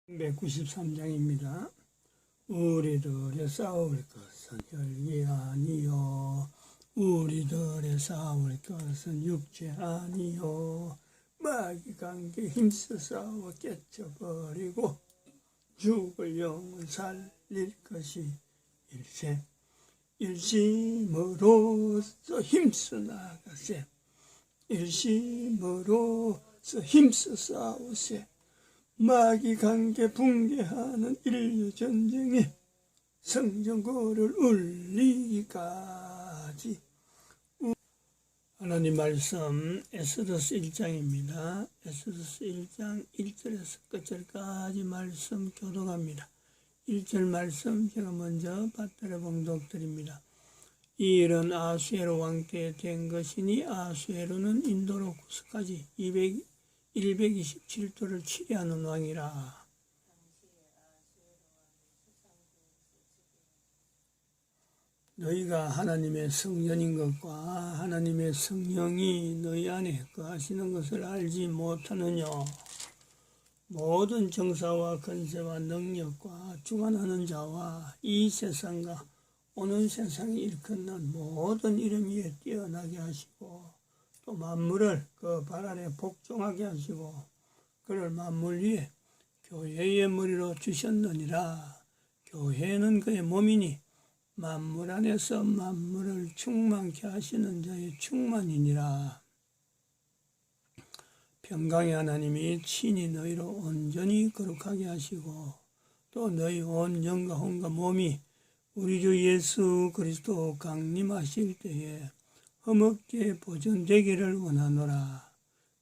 193장입니다. 우리들의 싸울 것은 혈기 아니요 우리들의 싸울 것은 육체 아니요 마귀 관계 힘써 싸워 깨쳐버리고 죽을 영을 살릴 것이 일세 일심으로써 힘써 나가세 일심으로써 힘써 싸우세 마귀 관계 붕괴하는 인류 전쟁에 성전고를 울리기까지. 하나님 말씀 에스더서 1장입니다. 에스더서 1장 1절에서 끝절까지 말씀 교독합니다. 1절 말씀 제가 먼저 받들어 봉독드립니다. 이 일은 아수에로 왕 때 된 것이니 아수에로는 인도로 구스까지 127도를 치리하는 왕이라. 너희가 하나님의 성전인 것과 하나님의 성령이 너희 안에 거하시는 것을 알지 못하느냐. 모든 정사와 권세와 능력과 주관하는 자와 이 세상과 오는 세상이 일컫는 모든 이름 위에 뛰어나게 하시고 또 만물을 그 발 아래 복종하게 하시고 그를 만물 위에 교회의 머리로 주셨느니라. 교회는 그의 몸이니 만물 안에서 만물을 충만케 하시는 자의 충만이니라. 평강의 하나님이 친히 너희로 온전히 거룩하게 하시고 또 너희 온 영과 혼과 몸이 우리 주 예수 그리스도 강림하실 때에 허먹게 보존되기를 원하노라.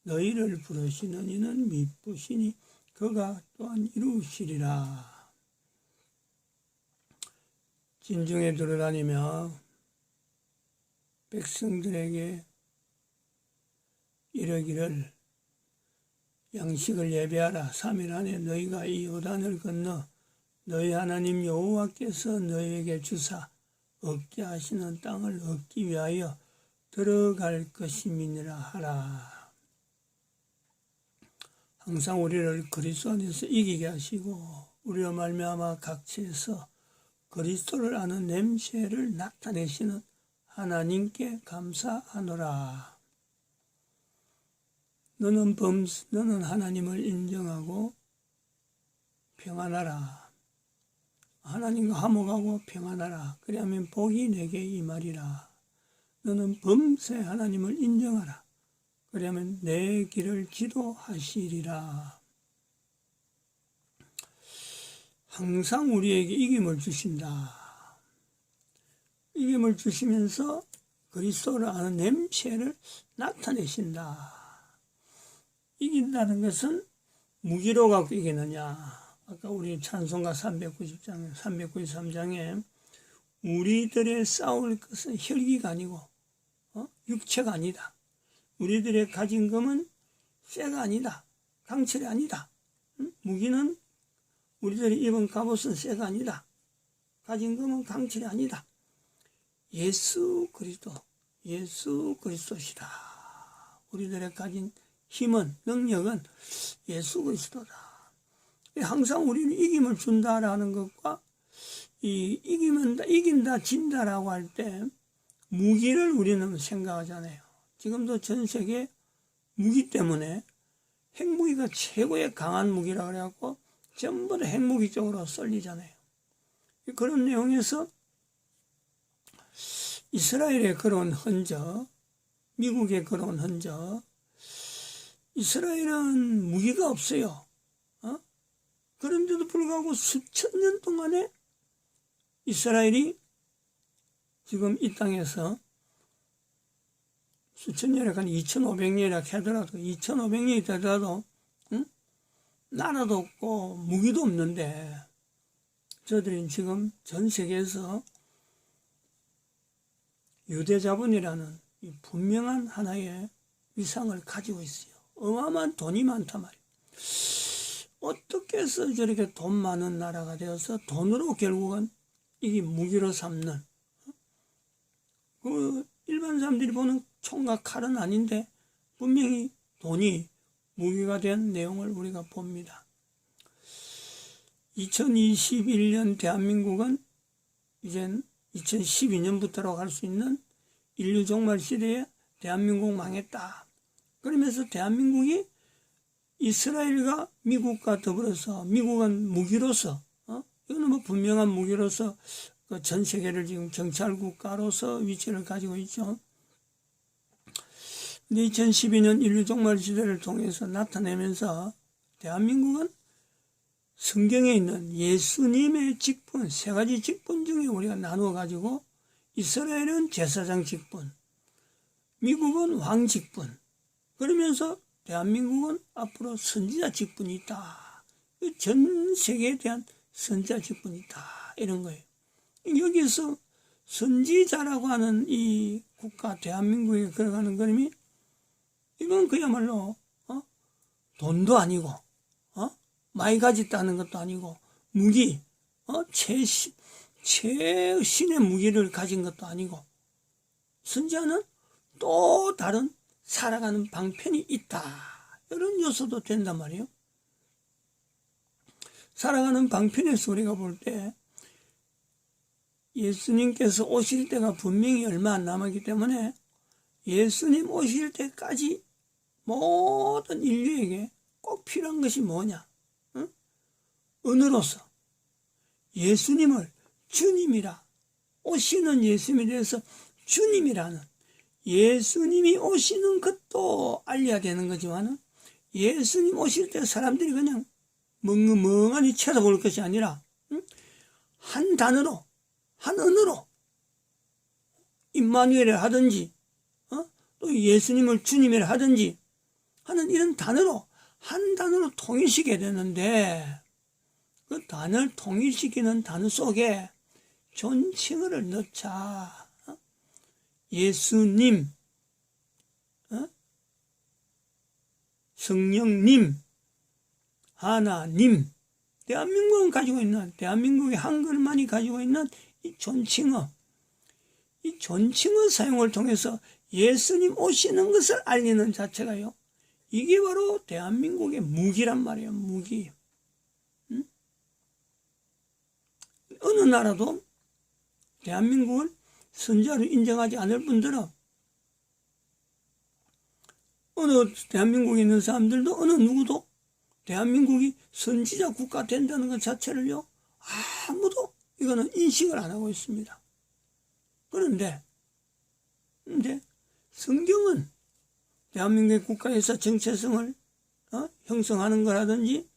너희를 부르시는 이는 미쁘시니 그가 또한 이루시리라. 진중에 돌아다니며 백성들에게 이르기를 양식을 예배하라. 3일 안에 너희가 이 요단을 건너 너희 하나님 여호와께서 너희에게 주사 얻게 하시는 땅을 얻기 위하여 들어갈 것임이니라 하라. 항상 우리를 그리스도 안에서 이기게 하시고 우리로 말미암아 각처에서 그리스도를 아는 냄새를 나타내시는 하나님께 감사하노라. 너는 하나님을 인정하고 평안하라. 하나님과 화목하고 평안하라. 그리하면 복이 내게 임하리라. 너는 범세 하나님을 인정하라. 그러면 내 길을 지도하시리라. 항상 우리에게 이김을 주신다. 이김을 주시면서 그리스도를 아는 냄새를 나타내신다. 이긴다는 것은 무기로 갖고 이기느냐. 아까 우리 찬송가 393장에 우리들의 싸울 것은 혈기가 아니고 육체가 아니다. 우리들의 가진 금은 쇠가 아니다. 강철이 아니다. 무기는 우리들이 입은 갑옷은 쇠가 아니다. 가진 금은 강철이 아니다. 예수 그리스도시다. 우리들의 가진 힘은 능력은 예수 그리스도다. 항상 우리는 이김을 준다라는 것과 이긴다 진다라고 할 때 무기를 우리는 생각하잖아요. 지금도 전 세계 무기 때문에 핵무기가 최고의 강한 무기라 그래갖고 전부 다 핵무기 쪽으로 쏠리잖아요. 그런 내용에서 이스라엘의 그런 흔적, 미국의 그런 흔적, 이스라엘은 무기가 없어요. 그런데도 불구하고 수천 년 동안에 이스라엘이 지금 이 땅에서 수천 년이라 2500년이라 하더라도 2500년이 되더라도 나라도 없고 무기도 없는데 저들은 지금 전 세계에서 유대자본이라는 이 분명한 하나의 위상을 가지고 있어요. 어마어마한 돈이 많단 말이에요. 어떻게 해서 저렇게 돈 많은 나라가 되어서 돈으로 결국은 이게 무기로 삼는 그 일반 사람들이 보는 총과 칼은 아닌데 분명히 돈이 무기가 된 내용을 우리가 봅니다. 2021년 대한민국은 이젠 2012년부터라고 할 수 있는 인류 종말 시대에 대한민국 망했다. 그러면서 대한민국이 이스라엘과 미국과 더불어서, 미국은 무기로서, 이거는 뭐 분명한 무기로서 전 세계를 지금 정찰 국가로서 위치를 가지고 있죠. 근데 2012년 인류 종말 시대를 통해서 나타내면서 대한민국은 성경에 있는 예수님의 직분, 세 가지 직분 중에 우리가 나누어 가지고, 이스라엘은 제사장 직분, 미국은 왕 직분, 그러면서 대한민국은 앞으로 선지자 직분이 있다. 전 세계에 대한 선지자 직분이 있다. 이런 거예요. 여기서 선지자라고 하는 이 국가 대한민국에 걸어가는 그림이, 이건 그야말로 돈도 아니고 많이 가졌다는 것도 아니고, 무기, 최신의 무기를 가진 것도 아니고, 선지자는 또 다른 살아가는 방편이 있다. 이런 요소도 된단 말이에요. 살아가는 방편에서 우리가 볼 때 예수님께서 오실 때가 분명히 얼마 안 남았기 때문에 예수님 오실 때까지 모든 인류에게 꼭 필요한 것이 뭐냐? 은으로서 예수님을 주님이라, 오시는 예수님에 대해서 주님이라는, 예수님이 오시는 것도 알려야 되는 거지만, 예수님 오실 때 사람들이 그냥 멍하니 쳐다볼 것이 아니라 한 단어로, 한 언어로 임마누엘을 하든지 또 예수님을 주님이라 하든지 하는 이런 단어로, 한 단어로 통일시켜야 되는데, 그 단어를 통일시키는 단어 속에 존칭어를 넣자. 예수님, 성령님, 하나님, 대한민국은 가지고 있는, 대한민국의 한글만이 가지고 있는 이 존칭어, 이 존칭어 사용을 통해서 예수님 오시는 것을 알리는 자체가요, 이게 바로 대한민국의 무기란 말이에요. 무기. 어느 나라도 대한민국을 선지자로 인정하지 않을 뿐더러, 어느 대한민국에 있는 사람들도 어느 누구도 대한민국이 선지자 국가 된다는 것 자체를요, 아무도 이거는 인식을 안 하고 있습니다. 그런데 성경은 대한민국의 국가에서 정체성을 형성하는 거라든지,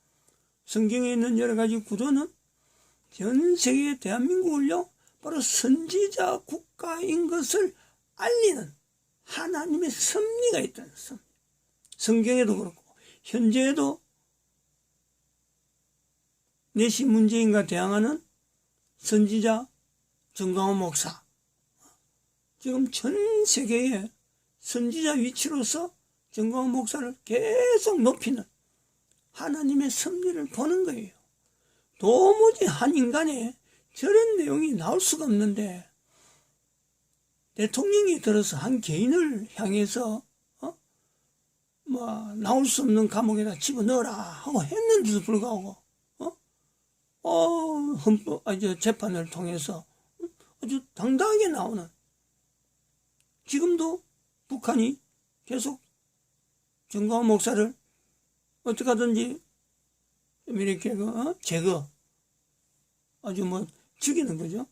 성경에 있는 여러 가지 구도는 전 세계 대한민국을요, 바로 선지자 국가인 것을 알리는 하나님의 섭리가 있다는 섭리. 성경에도 그렇고 현재에도 내시 문재인과 대항하는 선지자 정광호 목사, 지금 전 세계에 선지자 위치로서 정광호 목사를 계속 높이는 하나님의 섭리를 보는 거예요. 도무지 한 인간에 저런 내용이 나올 수가 없는데, 대통령이 들어서 한 개인을 향해서 나올 수 없는 감옥에다 집어넣어라 하고 했는데도 불구하고 재판을 통해서 아주 당당하게 나오는, 지금도 북한이 계속 정광호 목사를 어떻게 하든지 이렇게 제거, 아주 죽이는 거죠.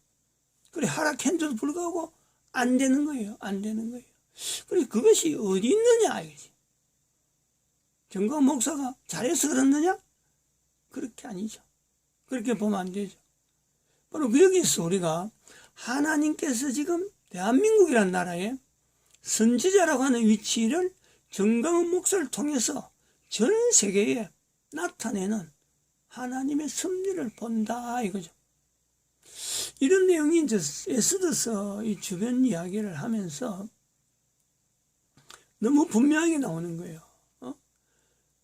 그래 하락했는데도 불구하고 안 되는 거예요. 안 되는 거예요. 그래 그것이 어디 있느냐 이거지. 정광호 목사가 잘해서 그렇느냐? 그렇게 아니죠. 그렇게 보면 안 되죠. 바로 여기서 우리가 하나님께서 지금 대한민국이라는 나라에 선지자라고 하는 위치를 정광호 목사를 통해서 전 세계에 나타내는 하나님의 섭리를 본다 이거죠. 이런 내용이 이제 에스더서 이 주변 이야기를 하면서 너무 분명하게 나오는 거예요.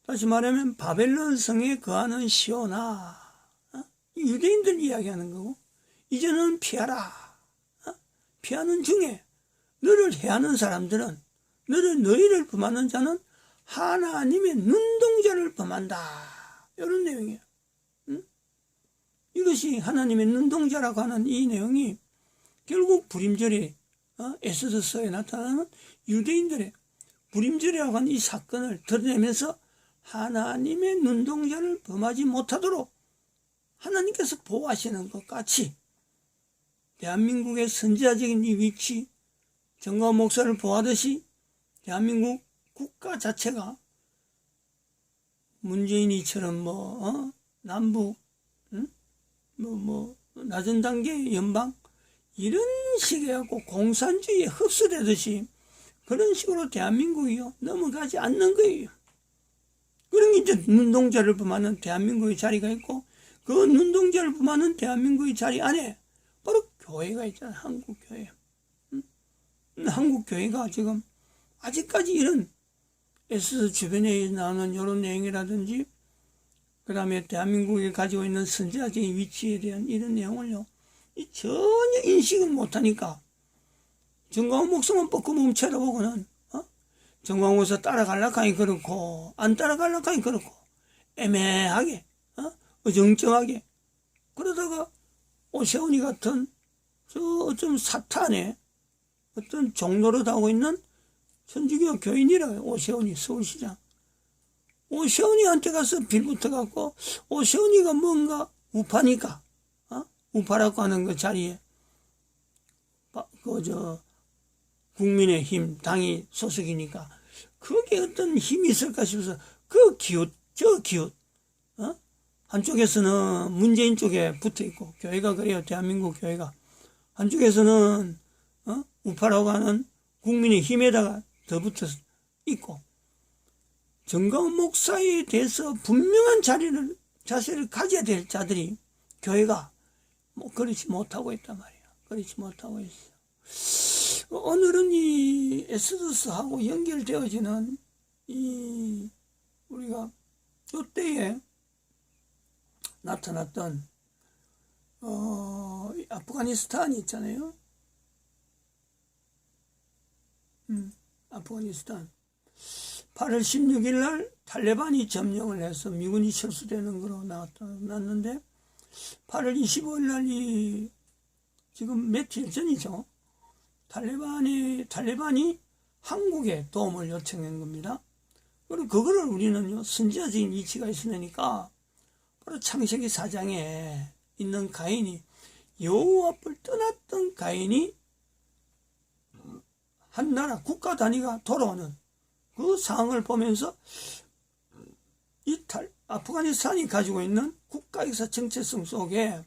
다시 말하면 바벨론 성에 거하는 시온아, 유대인들 이야기하는 거고, 이제는 피하라. 피하는 중에 너를 해하는 사람들은, 너희를 범하는 자는 하나님의 눈동자를 범한다. 이런 내용이에요. 이것이 하나님의 눈동자라고 하는 이 내용이 결국 불임절에 에스더서에 나타나는 유대인들의 불임절이라고 하는 이 사건을 드러내면서 하나님의 눈동자를 범하지 못하도록 하나님께서 보호하시는 것 같이 대한민국의 선지자적인 이 위치, 정광훈 목사를 보호하듯이 대한민국 국가 자체가 문재인이처럼 남북 낮은 단계 연방 이런 식의 갖고 공산주의에 흡수되듯이 그런 식으로 대한민국이요 넘어가지 않는 거예요. 그런 게 이제 눈동자를 범하는 대한민국의 자리가 있고 그 눈동자를 범하는 대한민국의 자리 안에 바로 교회가 있잖아요. 한국교회. 한국교회가 지금 아직까지 이런 에스더 주변에 나오는 이런 내용이라든지 그 다음에 대한민국이 가지고 있는 선지자적인 위치에 대한 이런 내용을요 전혀 인식을 못하니까 정광훈 목사만 뻗고 멈춰다보고는 정광훈 목사 따라가려고 하니 그렇고 안 따라가려고 하니 그렇고 애매하게 어정쩡하게 그러다가 오세훈이 같은 좀 사탄의 어떤 종로로 하고 있는 천주교 교인이라고요. 오세훈이 서울시장. 오세훈이한테 가서 빌붙어갖고 오세훈이가 뭔가 우파니까 우파라고 하는 그 자리에 국민의힘 당이 소속이니까 거기에 어떤 힘이 있을까 싶어서 그 기웃 저 기웃 한쪽에서는 문재인 쪽에 붙어있고 교회가 그래요. 대한민국 교회가 한쪽에서는 우파라고 하는 국민의힘에다가 더 붙어 있고 정광훈 목사에 대해서 분명한 자세를 가져야 될 자들이 교회가 그렇지 못하고 있단 말이에요. 그렇지 못하고 있어. 오늘은 이 에스더서하고 연결되어지는 이 우리가 이때에 나타났던 아프가니스탄이 있잖아요. 아프가니스탄 8월 16일 날 탈레반이 점령을 해서 미군이 철수되는 거로 나왔는데 8월 25일 날 지금 며칠 전이죠. 탈레반이 한국에 도움을 요청한 겁니다. 그리고 그거를 우리는요 선지자적인 이치가 있으니까 바로 창세기 4장에 있는 가인이 여호와 앞을 떠났던 가인이 한 나라 국가 단위가 돌아오는 그 상황을 보면서 아프가니스탄이 가지고 있는 국가 역사 정체성 속에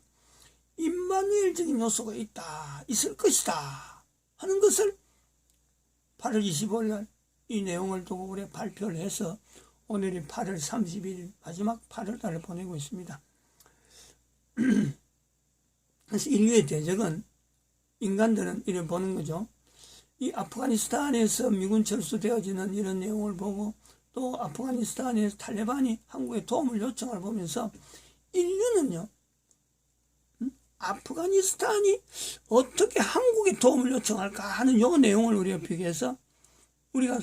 임마누엘적인 요소가 있을 것이다 하는 것을 8월 25일 날 이 내용을 두고 우리 발표를 해서 오늘이 8월 30일 마지막 8월 달을 보내고 있습니다. 그래서 인류의 대적은 인간들은 이래 보는 거죠. 이 아프가니스탄에서 미군 철수되어지는 이런 내용을 보고 또 아프가니스탄에서 탈레반이 한국에 도움을 요청을 보면서 인류는요 아프가니스탄이 어떻게 한국에 도움을 요청할까 하는 요 내용을 우리가 비교해서 우리가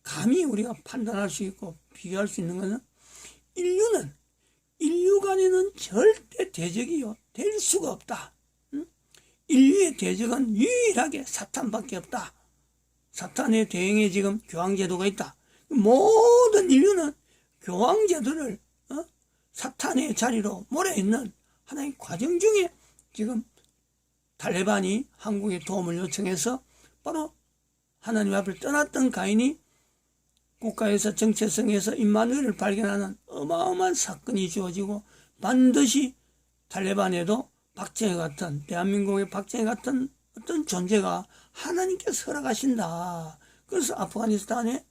감히 우리가 판단할 수 있고 비교할 수 있는 것은 인류 간에는 절대 대적이요 될 수가 없다. 인류의 대적은 유일하게 사탄밖에 없다. 사탄의 대응에 지금 교황제도가 있다. 모든 인류는 교황제도를 사탄의 자리로 몰아있는 하나의 과정 중에 지금 탈레반이 한국에 도움을 요청해서 바로 하나님 앞을 떠났던 가인이 국가에서 정체성에서 임마누엘을 발견하는 어마어마한 사건이 주어지고 반드시 탈레반에도 박정희 같은 대한민국의 박정희 같은 어떤 존재가 하나님께서 허락하신다. 그래서 아프가니스탄에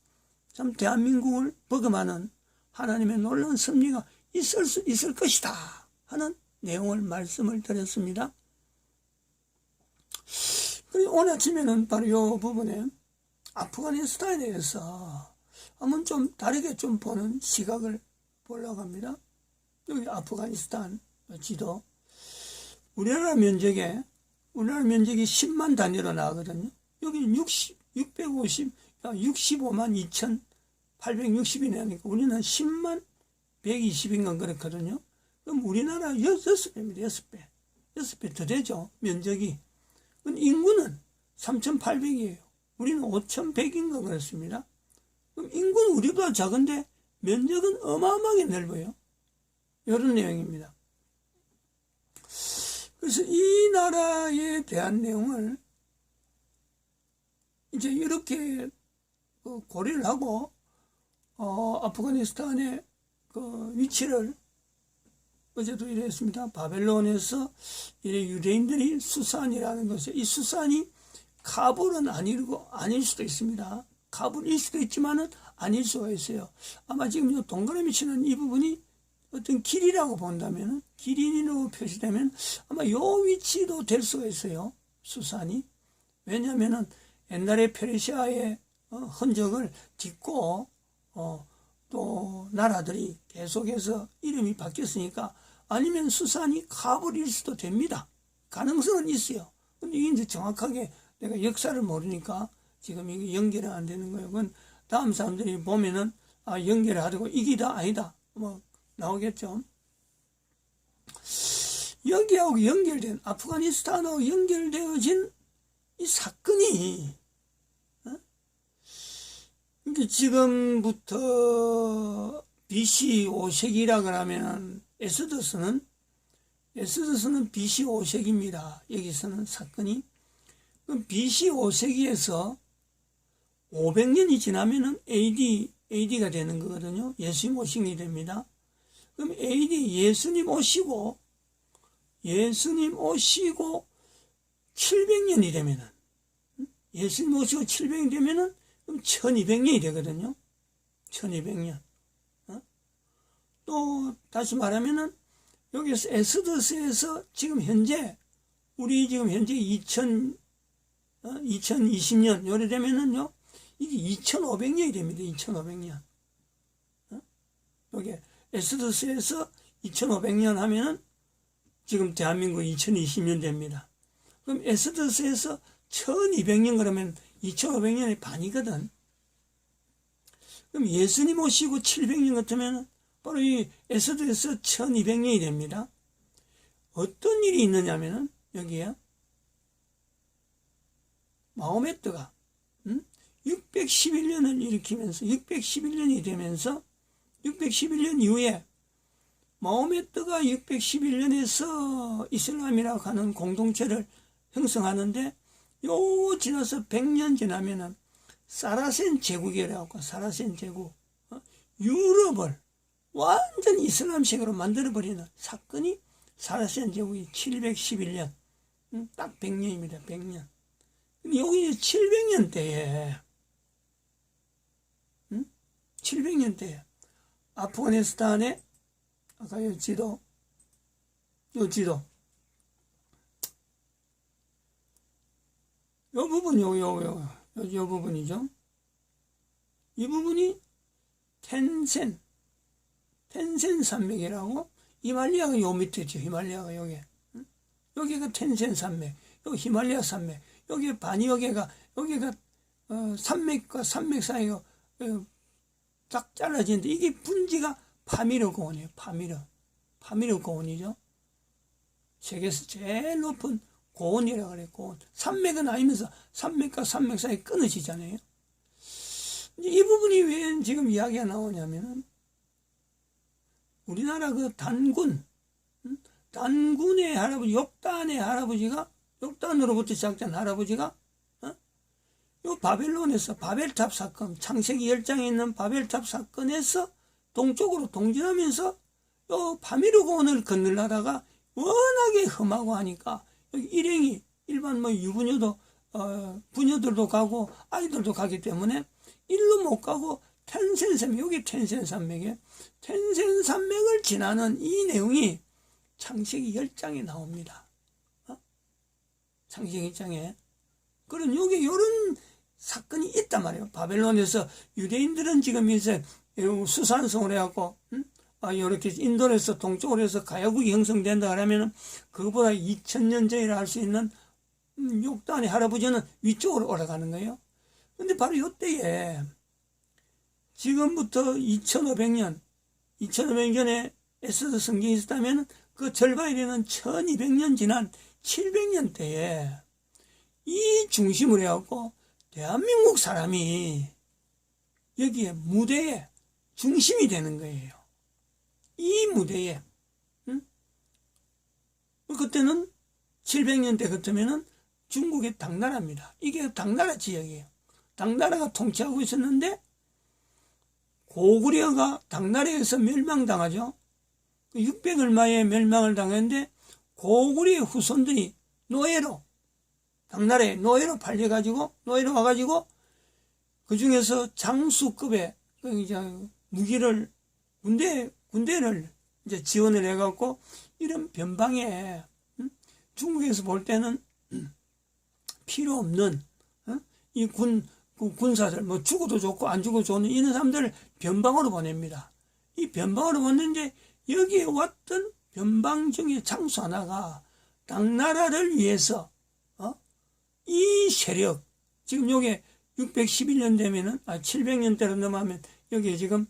참 대한민국을 버금하는 하나님의 놀라운 섭리가 있을 것이다 하는 내용을 말씀을 드렸습니다. 그리고 오늘 아침에는 바로 이 부분에 아프가니스탄에 대해서 한번 좀 다르게 좀 보는 시각을 보려고 합니다. 여기 아프가니스탄 지도 우리나라 면적이 10만 단위로 나오거든요. 여기는 65만 2,860이 나니까 우리는 10만 120인가 그렇거든요. 그럼 우리나라 6배입니다. 6배. 6배 더 되죠. 면적이. 인구는 3,800이에요. 우리는 5,100인가 그렇습니다. 그럼 인구는 우리보다 작은데 면적은 어마어마하게 넓어요. 이런 내용입니다. 그래서 이 나라에 대한 내용을 이제 이렇게 고려를 하고 아프가니스탄의 그 위치를 어제도 이랬습니다. 바벨론에서 유대인들이 수산이라는 것이, 이 수산이 카불은 아닐 수도 있습니다. 카불일 수도 있지만은 아닐 수가 있어요. 아마 지금 이 동그라미 치는 이 부분이 어떤 길이라고 본다면, 길이로 표시되면 아마 요 위치도 될 수가 있어요. 수산이. 왜냐면은 옛날에 페르시아의 흔적을 딛고 또 나라들이 계속해서 이름이 바뀌었으니까, 아니면 수산이 카불일 수도 됩니다. 가능성은 있어요. 근데 이게 이제 정확하게 내가 역사를 모르니까 지금 이게 연결이 안 되는 거예요. 그건 다음 사람들이 보면은 연결을 하고 이기다 아니다 뭐 나오겠죠. 여기하고 연결된, 아프가니스탄하고 연결되어진 이 사건이 그러니까 지금부터 BC 5세기라 그러면은 에스더스는 BC 5세기입니다. 여기서는 사건이. 그럼 BC 5세기에서 500년이 지나면은 AD가 되는 거거든요. 예수님 오신이 됩니다. 그럼 AD 예수님 오시고 700년이 되면은, 예수님 오시고 700년이 되면은 그럼 1200년이 되거든요. 1200년. 또 다시 말하면은 여기서 에스더스에서 지금 현재 2020년 요래 되면은요 이게 2500년이 됩니다. 2500년. 여기 에스더스에서 2500년 하면은 지금 대한민국 2020년 됩니다. 그럼 에스더스에서 1200년 그러면 2500년의 반이거든. 그럼 예수님 오시고 700년 같으면 바로 이 에스더에서 1200년이 됩니다. 어떤 일이 있느냐면은 여기에 마호메트가 611년을 일으키면서 611년이 되면서 611년 이후에 마호메트가 611년에서 이슬람이라고 하는 공동체를 형성하는데, 요 지나서 100년 지나면은 사라센 제국이라고, 사라센 제국, 유럽을 완전 이슬람식으로 만들어버리는 사건이 사라센 제국이 711년, 딱 100년입니다. 100년. 근데 여기 700년 때에 700년 때에 아프가니스탄의 아까 요 지도 요 부분 요 부분이죠. 이 부분이 텐센 산맥이라고, 히말라야가 요 밑에 있죠. 히말라야가 여기가 텐센 산맥, 여기 히말라야 산맥, 여기 반이 여기가 산맥과 산맥 사이가 딱 잘라지는데, 이게 분지가 파미르 고원이에요. 파미르 고원이죠. 세계에서 제일 높은 고원이라고 그래요. 고원. 산맥은 아니면서 산맥과 산맥 사이 끊어지잖아요. 이 부분이 왜 지금 이야기가 나오냐면은, 우리나라 그 단군의 할아버지, 욕단의 할아버지가, 욕단으로부터 시작된 할아버지가 요 바벨론에서 바벨탑 사건, 창세기 10장에 있는 바벨탑 사건에서 동쪽으로 동진하면서 요 파미르 고원을 건너려다가 워낙에 험하고 하니까 여기 일행이 일반 유부녀도 부녀들도 가고 아이들도 가기 때문에 일로 못 가고 텐센산맥, 여기 텐센산맥에 텐센산맥을 지나는 이 내용이 창세기 10장에 나옵니다. 창세기 10장에. 그런 여기 요런 사건이 있단 말이에요. 바벨론에서 유대인들은 지금 이제 수산성을 해갖고 이렇게 인도에서 동쪽으로 해서 가야국이 형성된다 그러면은 그거보다 2000년 전이라 할 수 있는 욕단의 할아버지는 위쪽으로 올라가는 거예요. 근데 바로 이때에 지금부터 2500년 전에 에스더 성경이 있었다면 그 절반이 되는 1200년 지난 700년 대에 이 중심을 해갖고 대한민국 사람이 여기에 무대에 중심이 되는 거예요. 이 무대에. 응? 그때는 700년대 그때면은 중국의 당나라입니다. 이게 당나라 지역이에요. 당나라가 통치하고 있었는데 고구려가 당나라에서 멸망당하죠. 600 얼마에 멸망을 당했는데 고구려의 후손들이 노예로 당나라에 노예로 팔려가지고 노예로 와가지고 그 중에서 장수급의 무기를 군대를 이제 지원을 해갖고 이런 변방에 중국에서 볼 때는 필요 없는 이 군사들 뭐 죽어도 좋고 안 죽어도 좋은 이런 사람들을 변방으로 보냅니다. 이 변방으로 보냈는데 여기에 왔던 변방 중에 장수 하나가 당나라를 위해서 이 세력 지금 요게 611년 되면은 700년대로 넘어가면 여기에 지금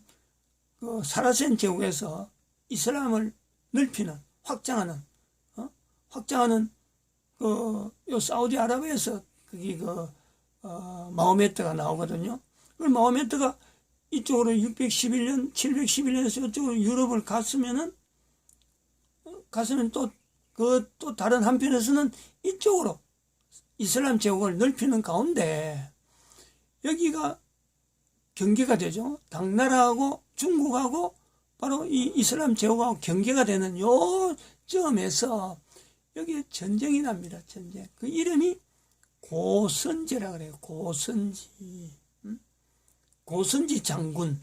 그 사라센 제국에서 이슬람을 넓히는 확장하는 요 사우디아라비아에서 거기 마호메트가 나오거든요. 그 마호메트가 이쪽으로 611년, 711년에서 이쪽으로 유럽을 갔으면 또 다른 한편에서는 이쪽으로 이슬람 제국을 넓히는 가운데 여기가 경계가 되죠. 당나라하고 중국하고 바로 이 이슬람 제국하고 경계가 되는 요 점에서 여기에 전쟁이 납니다. 전쟁. 그 이름이 고선지라 그래요. 고선지. 고선지 장군.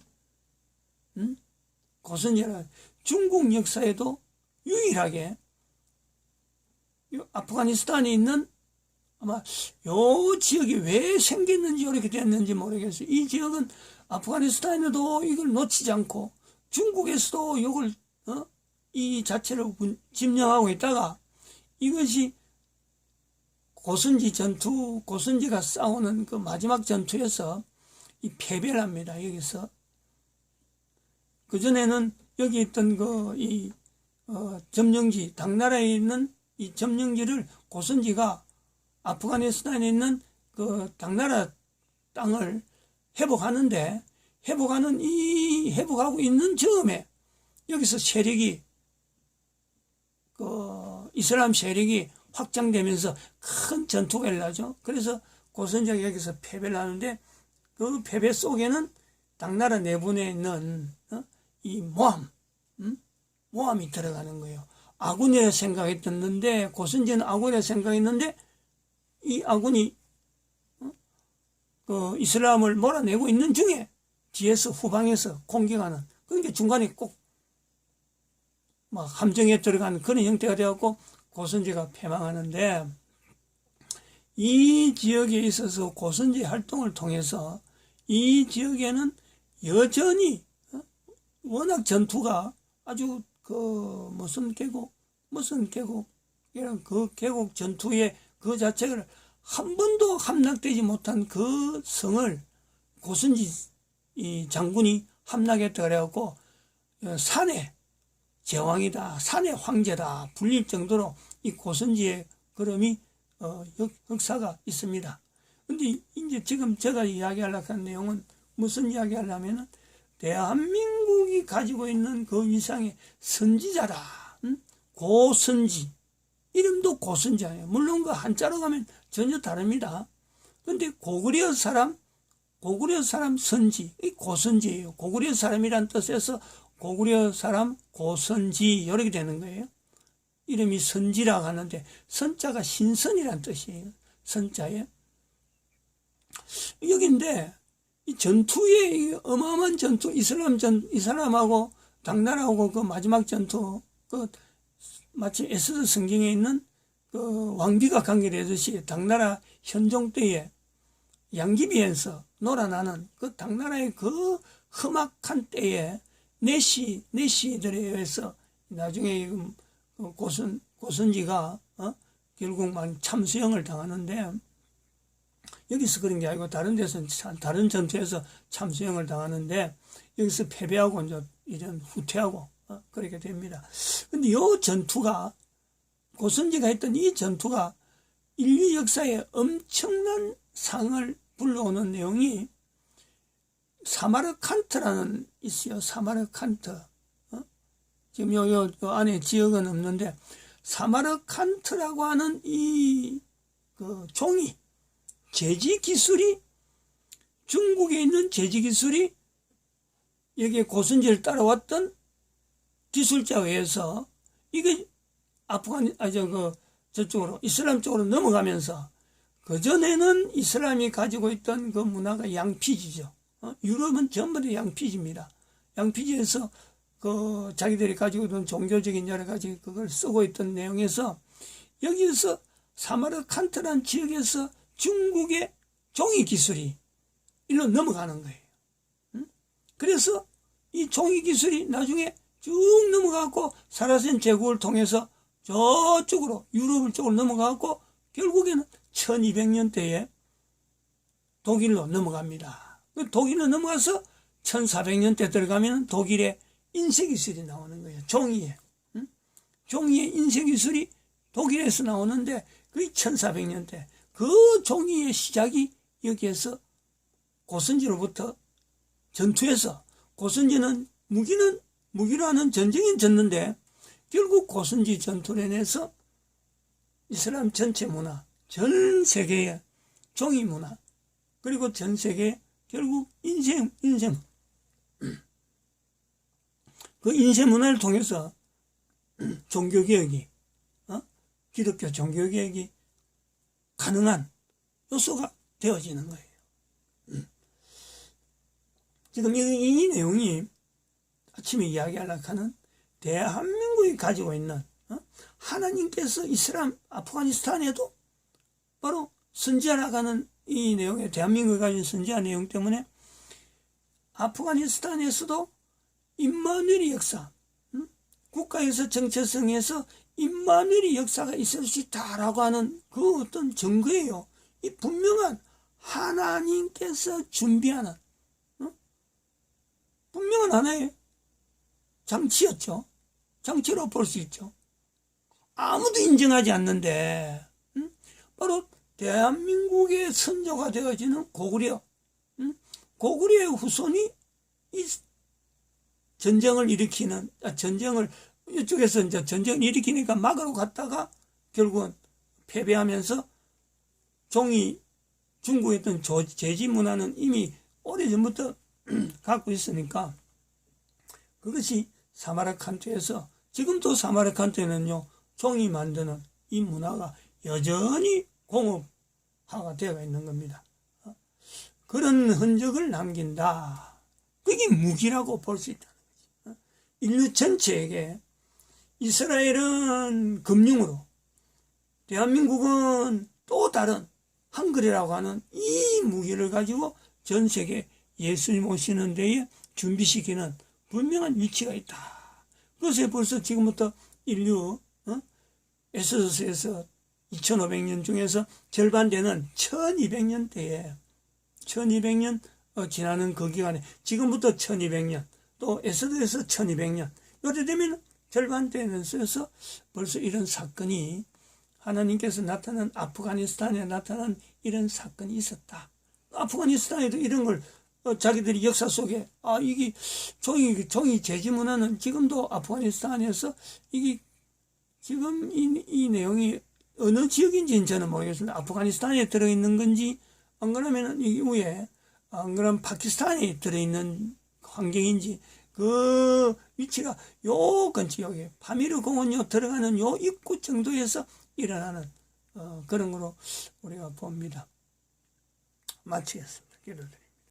고선지라. 중국 역사에도 유일하게 아프가니스탄에 있는 아마 요 지역이 왜 생겼는지 이렇게 됐는지 모르겠어요. 이 지역은 아프가니스탄에도 이걸 놓치지 않고 중국에서도 이걸 이 자체를 점령하고 있다가 이것이 고선지 전투, 고선지가 싸우는 그 마지막 전투에서 이 패배를 합니다. 여기서 그전에는 여기 있던 점령지, 당나라에 있는 이 점령지를 고선지가 아프가니스탄에 있는 그 당나라 땅을 회복하고 있는 즈음에 여기서 세력이 이슬람 세력이 확장되면서 큰 전투가 일어나죠. 그래서 고선지가 여기서 패배를 하는데 그 패배 속에는 당나라 내분에 있는 이 모함이 들어가는 거예요. 아군이라 생각했었는데 고선지는 아군이라 생각했는데 이 아군이 그 이슬람을 몰아내고 있는 중에 뒤에서 후방에서 공격하는 그러니까 중간에 꼭 막 함정에 들어가는 그런 형태가 되었고 고선지가 패망하는데 이 지역에 있어서 고선지 활동을 통해서 이 지역에는 여전히 워낙 전투가 아주 무슨 계곡 이런 그 계곡 전투의 그 자체를 한 번도 함락되지 못한 그 성을 고선지 이 장군이 함락했다 그래갖고 산의 제왕이다, 산의 황제다 불릴 정도로 이 고선지의 그름이 역사가 있습니다. 근데 이제 지금 제가 이야기하려고 한 내용은 무슨 이야기하려면은 대한민국이 가지고 있는 그 위상의 선지자다. 고선지. 이름도 고선지예요. 물론 그 한자로 가면 전혀 다릅니다. 근데 고구려 사람 선지, 이 고선지예요. 고구려 사람이란 뜻에서 고구려 사람 고선지 이렇게 되는 거예요. 이름이 선지라고 하는데 선자가 신선이란 뜻이에요. 선자에. 여기인데 이 전투에 이 어마어마한 전투, 이슬람하고 당나라하고 그 마지막 전투, 마치 에스더 성경에 있는 그 왕비가 관계되듯이 당나라 현종 때에 양귀비에서 놀아나는 그 당나라의 그 험악한 때에 내시들에 의해서 나중에 고선지가 결국 참수형을 당하는데 여기서 그런 게 아니고 다른 데서는 다른 전투에서 참수형을 당하는데 여기서 패배하고 이제 이런 후퇴하고 그렇게 됩니다. 근데 이 전투가, 고선지가 했던 이 전투가 인류 역사에 엄청난 상을 불러오는 내용이 사마르칸트라는 있어요. 사마르칸트. 지금 요 안에 지역은 없는데, 사마르칸트라고 하는 종이, 제지 기술이, 중국에 있는 제지 기술이 여기에 고선지를 따라왔던 기술자에 의해서 이게 저쪽으로, 이슬람 쪽으로 넘어가면서, 그전에는 이슬람이 가지고 있던 그 문화가 양피지죠. 유럽은 전부 다 양피지입니다. 양피지에서 자기들이 가지고 있던 종교적인 여러 가지 그걸 쓰고 있던 내용에서, 여기서 사마르칸트라는 지역에서 중국의 종이 기술이 일로 넘어가는 거예요. 그래서 이 종이 기술이 나중에 쭉 넘어가고 사라센 제국을 통해서 저쪽으로, 유럽 쪽으로 넘어가고 결국에는 1200년대에 독일로 넘어갑니다. 독일로 넘어가서 1400년대 들어가면 독일의 인쇄기술이 나오는 거예요. 종이에. 종이의 인쇄기술이 독일에서 나오는데 그게 1400년대. 그 종이의 시작이 여기에서 고선지로부터 전투에서, 고선지는 무기로 하는 전쟁에 졌는데 결국 고선지 전투로 인해서 이슬람 전체 문화, 전 세계의 종이 문화, 그리고 전 세계 결국 인쇄 그 인쇄 문화를 통해서 종교개혁이, 기독교 종교개혁이 가능한 요소가 되어지는 거예요. 지금 이 내용이 아침에 이야기하려고 하는 대한민국이 가지고 있는, 하나님께서 이슬람 아프가니스탄에도 바로 선지자라가는 이 내용에, 대한민국이 가진 선지자 내용 때문에 아프가니스탄에서도 임마누엘의 역사, 국가에서 정체성에서 임마누엘의 역사가 있을 수 있다라고 하는 그 어떤 증거예요. 이 분명한 하나님께서 준비하는, 분명한 하나의 장치였죠. 장치로 볼 수 있죠. 아무도 인정하지 않는데, 바로 대한민국의 선조가 되어지는 고구려, 고구려의 후손이 이 전쟁을 일으키는, 이쪽에서 이제 전쟁을 일으키니까 막으러 갔다가 결국은 패배하면서 중국에 있던 제지 문화는 이미 오래전부터 갖고 있으니까, 그것이 사마르칸트에서, 지금도 사마르칸트에는요, 종이 만드는 이 문화가 여전히 공업화가 되어 있는 겁니다. 그런 흔적을 남긴다. 그게 무기라고 볼 수 있다는 거지. 인류 전체에게 이스라엘은 금융으로, 대한민국은 또 다른 한글이라고 하는 이 무기를 가지고 전 세계 예수님 오시는 데에 준비시키는 분명한 위치가 있다. 그것에 벌써 지금부터 인류 에스더스에서 2500년 중에서 절반 되는 1200년대에 1200년 지나는 그 기간에, 지금부터 1200년, 또 에스더에서 1200년, 요래 되면 절반 되면서 벌써 이런 사건이, 하나님께서 나타난, 아프가니스탄에 나타난 이런 사건이 있었다. 아프가니스탄에도 이런 걸 자기들이 역사 속에, 이게 종이 제지 문화는 지금도 아프가니스탄에서, 이게 지금 이 내용이 어느 지역인지는 저는 모르겠습니다. 아프가니스탄에 들어있는 건지, 안 그러면 이후에, 안 그러면 파키스탄에 들어있는 환경인지, 그 위치가 요 근처, 여기 파미르 공원 들어가는 요 입구 정도에서 일어나는 그런 거로 우리가 봅니다. 마치겠습니다. 기도드립니다.